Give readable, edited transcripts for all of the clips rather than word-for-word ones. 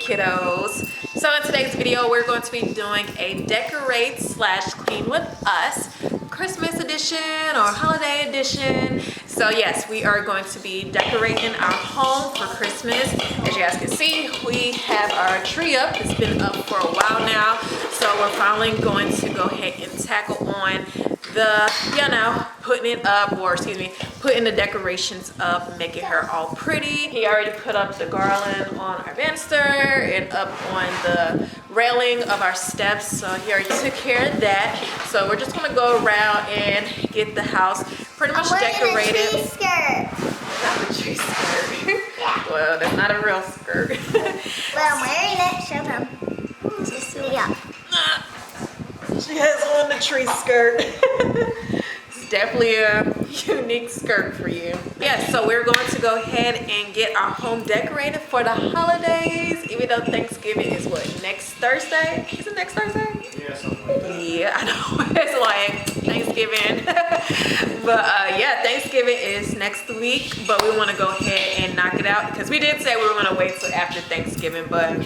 kiddos. So in today's video, we're going to be doing a decorate slash clean with us Christmas edition or holiday edition. So yes, we are going to be decorating our home for Christmas. As you guys can see, we have our tree up. It's been up for a while now. So we're finally going to go ahead and tackle on the, putting it up, or excuse me, putting the decorations up, making her all pretty. He already put up the garland on our banister and up on the railing of our steps. So he already took care of that. So we're just gonna go around and get the house pretty much decorated. A tree skirt. Not a tree skirt. Well, that's not a real skirt. Well, I'm wearing it. Show them. Yeah. She has on the tree skirt. It's definitely a unique skirt for you. Yes, so we're going to go ahead and get our home decorated for the holidays, even though Thanksgiving is what, next Thursday? Is it next Thursday? Yeah, something like that. Yeah, I know. It's like Thanksgiving. But yeah, Thanksgiving is next week, but we want to go ahead and knock it out because we did say we were going to wait till after Thanksgiving, but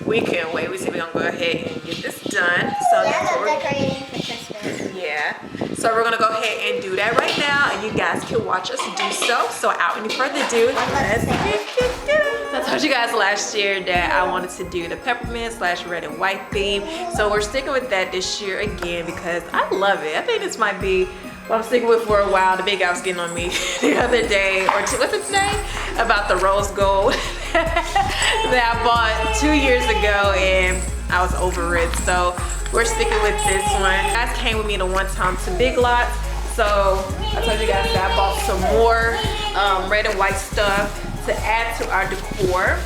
we can't wait. We said we're gonna go ahead and get this done. So that's what we're decorating for Christmas. Yeah. So we're gonna go ahead and do that right now, and you guys can watch us do so. So without any further ado, let's get it. I told you guys last year that I wanted to do the peppermint slash red and white theme. So we're sticking with that this year again because I love it. I think this might be what I'm sticking with for a while. The big guy was getting on me the other day, or what's it today? About the rose gold that I bought 2 years ago and I was over it. So we're sticking with this one. You guys came with me the one time to Big Lots. So I told you guys that I bought some more red and white stuff to add to our decor.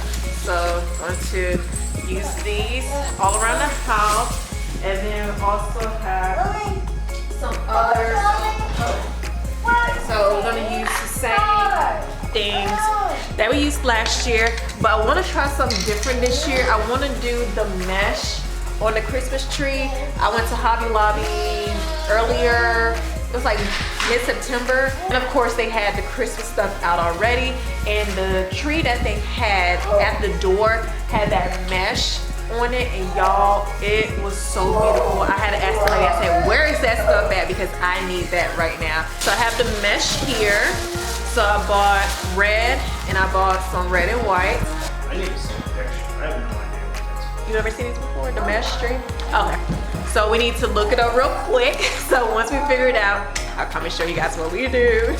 So I'm going to use these all around the house. And then we also have some others. So we're gonna use the same things that we used last year, but I want to try something different this year. I want to do the mesh on the Christmas tree. I went to Hobby Lobby earlier. It was like mid-September, and of course they had the Christmas stuff out already, and the tree that they had at the door had that mesh on it, and y'all, it was so beautiful. I had to ask somebody, I said, where is that stuff at, because I need that right now. So I have the mesh here. So I bought red, and I bought some red and white. I need to see the picture. I have no idea what that's. You ever seen these before, the mesh tree? Okay, so we need to look it up real quick. So once we figure it out, I'll come and show you guys what we do.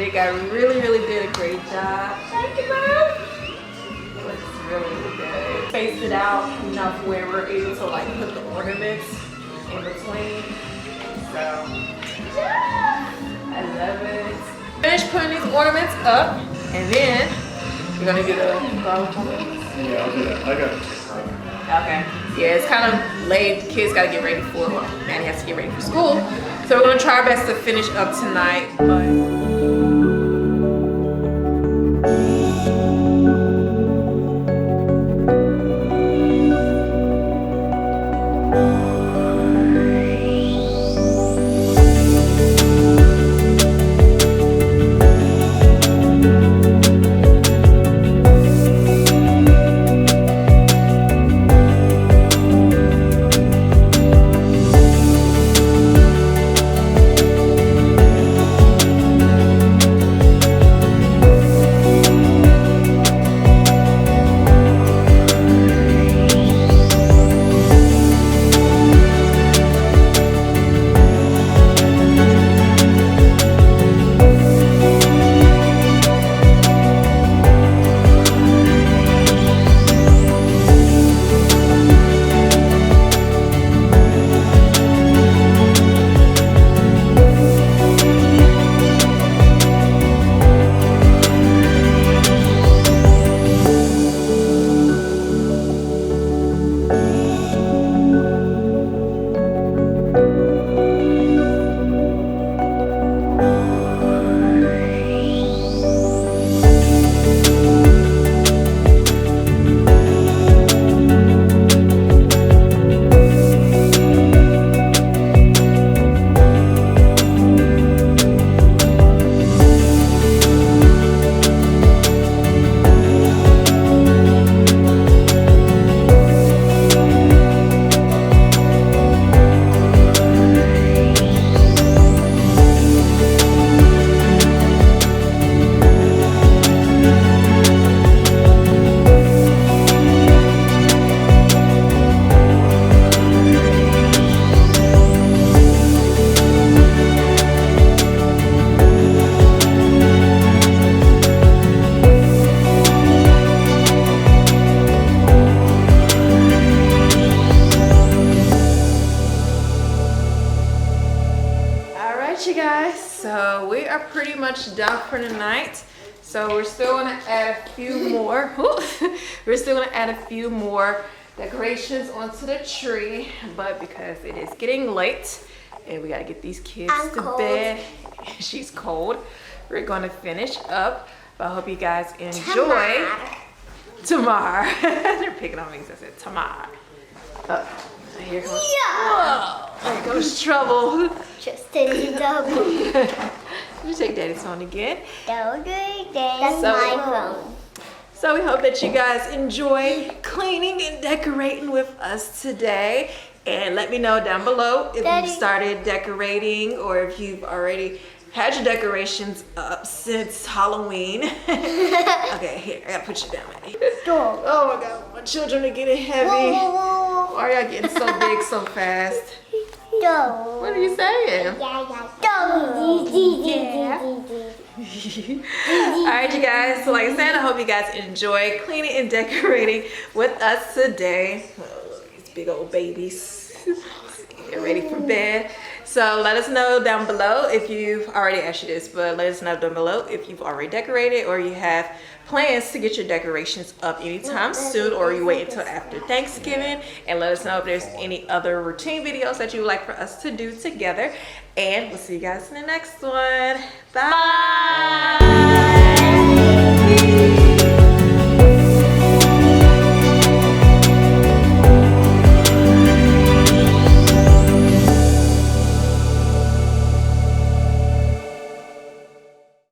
Nick, I really did a great job. Thank you, Mom. It looks really good. Spaced it out enough where we're able to like put the ornaments in between. So, I love it. Finish putting these ornaments up, and then you're gonna do the bow. Yeah, I'll do that. I got it. Okay. Yeah, it's kind of late. The kids gotta get ready for, well, Maddie has to get ready for school. So we're gonna try our best to finish up tonight. You guys, so we are pretty much done for the night. So we're still gonna add a few more. We're still gonna add a few more decorations onto the tree, but because it is getting late and we gotta get these kids to bed, she's cold. We're gonna finish up. But I hope you guys enjoy tomorrow. They're picking on me because I said tomorrow. Here comes, whoa, here comes trouble. Just take the double. You take Daddy's phone again. That's my phone. So we hope that you guys enjoy cleaning and decorating with us today. And let me know down below if you've started decorating or if you've already had your decorations up since Halloween. Okay, here, I gotta put you down, Maddie. Oh my God, my children are getting heavy. Why are y'all getting so big so fast? What are you saying? Alright, you guys, so like I said, I hope you guys enjoy cleaning and decorating with us today. Oh, these big old babies. Get ready for bed. So let us know down below if you've already asked you this, but let us know down below if you've already decorated or you have plans to get your decorations up anytime soon, or you wait until after Thanksgiving. And let us know if there's any other routine videos that you would like for us to do together. And we'll see you guys in the next one. Bye.